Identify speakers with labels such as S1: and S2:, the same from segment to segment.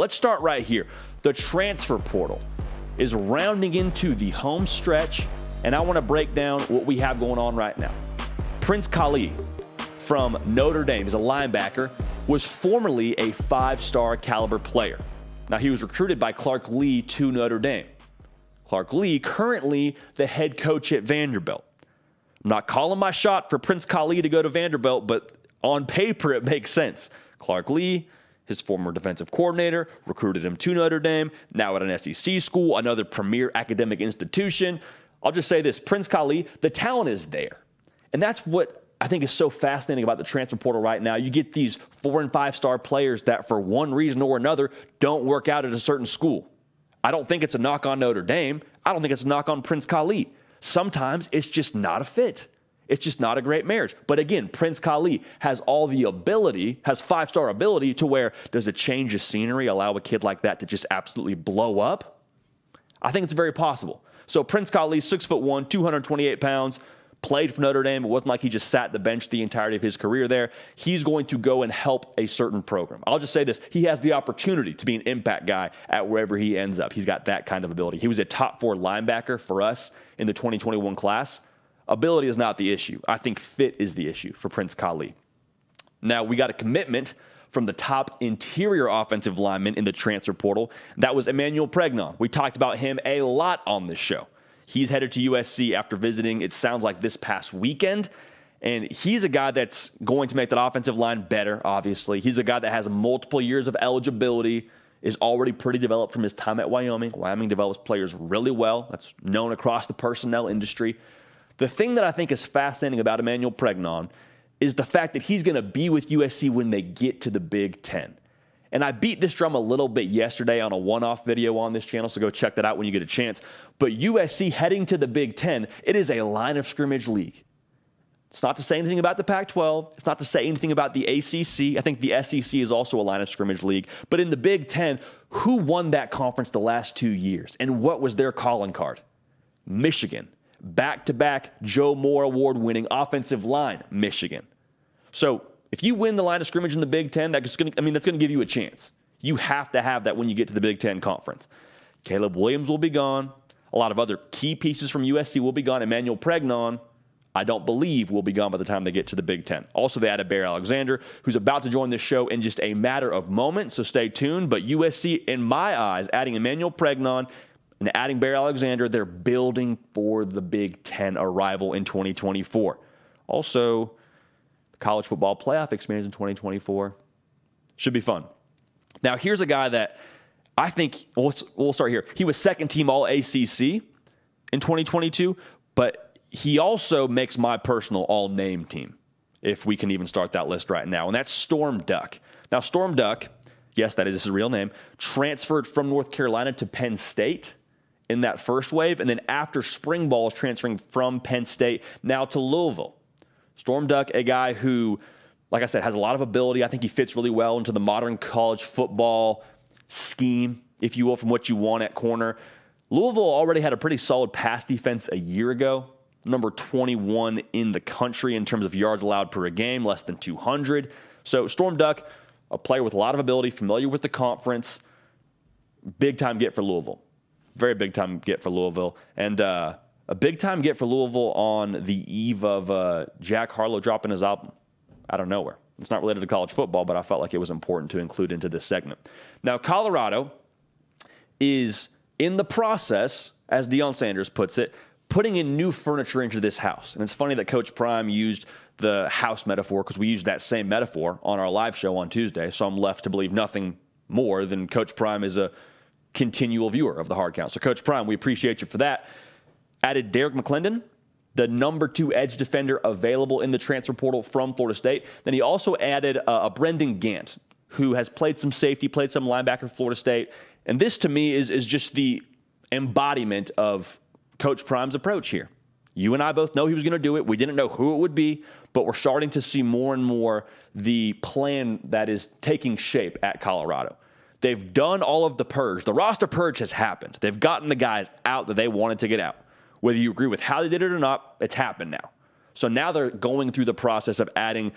S1: But let's start right here. The transfer portal is rounding into the home stretch, and I want to break down what we have going on right now. Prince Khalid from Notre Dame is a linebacker, was formerly a 5-star caliber player. Now, he was recruited by Clark Lee to Notre Dame. Clark Lee, currently the head coach at Vanderbilt. I'm not calling my shot for Prince Khalid to go to Vanderbilt, but on paper, it makes sense. Clark Lee, his former defensive coordinator, recruited him to Notre Dame, now at an SEC school, another premier academic institution. I'll just say this, Prince Khalid, the talent is there. And that's what I think is so fascinating about the transfer portal right now. You get these 4- and 5-star players that for one reason or another don't work out at a certain school. I don't think it's a knock on Notre Dame. I don't think it's a knock on Prince Khalid. Sometimes it's just not a fit. It's just not a great marriage. But again, Prince Khalid has all the ability, has 5-star ability to where does a change of scenery allow a kid like that to just absolutely blow up? I think it's very possible. So Prince Khalid, 6'1", 228 pounds, played for Notre Dame. It wasn't like he just sat the bench the entirety of his career there. He's going to go and help a certain program. I'll just say this. He has the opportunity to be an impact guy at wherever he ends up. He's got that kind of ability. He was a top 4 linebacker for us in the 2021 class. Ability is not the issue. I think fit is the issue for Prince Khalid. Now, we got a commitment from the top interior offensive lineman in the transfer portal. That was Emmanuel Pregnon. We talked about him a lot on this show. He's headed to USC after visiting, it sounds like, this past weekend. And he's a guy that's going to make that offensive line better, obviously. He's a guy that has multiple years of eligibility, is already pretty developed from his time at Wyoming. Wyoming develops players really well. That's known across the personnel industry. The thing that I think is fascinating about Emmanuel Pregnon is the fact that he's going to be with USC when they get to the Big Ten. And I beat this drum a little bit yesterday on a one-off video on this channel, so go check that out when you get a chance. But USC heading to the Big Ten, it is a line of scrimmage league. It's not to say anything about the Pac-12. It's not to say anything about the ACC. I think the SEC is also a line of scrimmage league. But in the Big Ten, who won that conference the last 2 years? And what was their calling card? Michigan. Back-to-back Joe Moore award-winning offensive line, Michigan. So if you win the line of scrimmage in the Big Ten, that's going to give you a chance. You have to have that when you get to the Big Ten conference. Caleb Williams will be gone. A lot of other key pieces from USC will be gone. Emmanuel Pregnon, I don't believe, will be gone by the time they get to the Big Ten. Also, they added Bear Alexander, who's about to join this show in just a matter of moments, so stay tuned. But USC, in my eyes, adding Emmanuel Pregnon and adding Bear Alexander, they're building for the Big Ten arrival in 2024. Also, the college football playoff experience in 2024 should be fun. Now, here's a guy that I think, we'll start here. He was second-team All-ACC in 2022, but he also makes my personal all-name team, if we can even start that list right now, and that's Storm Duck. Now, Storm Duck, yes, that is his real name, transferred from North Carolina to Penn State in that first wave, and then after spring ball is transferring from Penn State now to Louisville. Storm Duck, a guy who, like I said, has a lot of ability. I think he fits really well into the modern college football scheme, if you will, from what you want at corner. Louisville already had a pretty solid pass defense a year ago, number 21 in the country in terms of yards allowed per game, less than 200. So Storm Duck, a player with a lot of ability, familiar with the conference, big-time get for Louisville. Very big-time get for Louisville. And a big-time get for Louisville on the eve of Jack Harlow dropping his album out of nowhere. It's not related to college football, but I felt like it was important to include into this segment. Now, Colorado is in the process, as Deion Sanders puts it, putting in new furniture into this house. And it's funny that Coach Prime used the house metaphor because we used that same metaphor on our live show on Tuesday. So I'm left to believe nothing more than Coach Prime is a continual viewer of the Hard Count. So Coach Prime, we appreciate you for that. Added DERRICK McClendon, the number 2 edge defender available in the transfer portal from Florida State. Then he also added a Brendan Gant, who has played some safety, played some linebacker for Florida State. And this, to me, is just the embodiment of Coach Prime's approach here. You and I both know he was going to do it. We didn't know who it would be, but we're starting to see more and more the plan that is taking shape at Colorado. They've done all of the purge. The roster purge has happened. They've gotten the guys out that they wanted to get out. Whether you agree with how they did it or not, it's happened now. So now they're going through the process of adding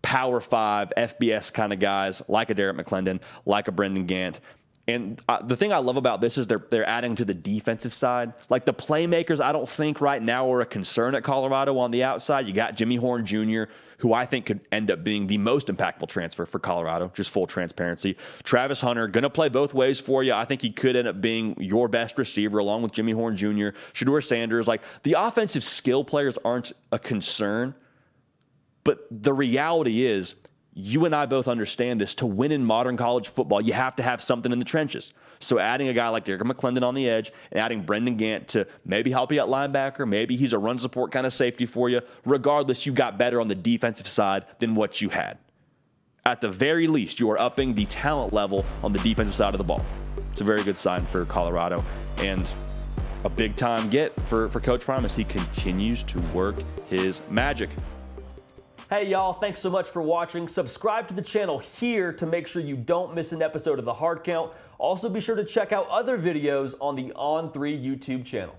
S1: Power 5, FBS kind of guys like a DERRICK McClendon, like a Brendan Gant. And the thing I love about this is they're adding to the defensive side. Like the playmakers, I don't think right now are a concern at Colorado on the outside. You got Jimmy Horn Jr., who I think could end up being the most impactful transfer for Colorado, just full transparency. Travis Hunter, going to play both ways for you. I think he could end up being your best receiver along with Jimmy Horn Jr., Shedeur Sanders. Like the offensive skill players aren't a concern, but the reality is, you and I both understand this. To win in modern college football, you have to have something in the trenches. So adding a guy like DERRICK McClendon on the edge and adding Brendan Gant to maybe help you at linebacker, maybe he's a run support kind of safety for you. Regardless, you got better on the defensive side than what you had. At the very least, you are upping the talent level on the defensive side of the ball. It's a very good sign for Colorado and a big-time get for Coach Prime as he continues to work his magic. Hey y'all, thanks so much for watching. Subscribe to the channel here to make sure you don't miss an episode of The Hard Count. Also be sure to check out other videos on the On3 YouTube channel.